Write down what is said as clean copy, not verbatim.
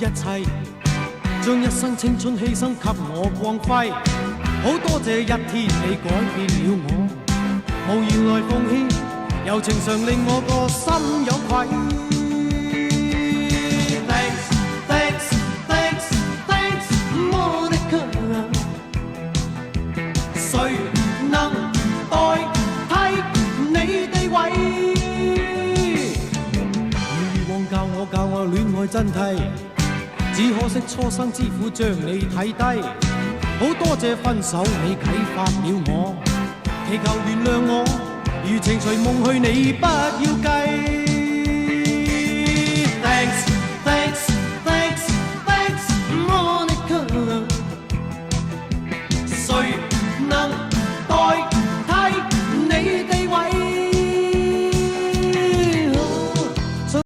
一切，將一生青春犧牲給我光輝。好多謝一天你改變了我，無言來奉獻，柔情常令我個心有愧。Thanks, thanks, thanks, thanks, Monica。誰能代替你地位？以往教我戀愛真諦，只可惜初生之苦將你睇低。好多謝分手你啟發了我，祈求原諒我，如情隨夢去你不要計。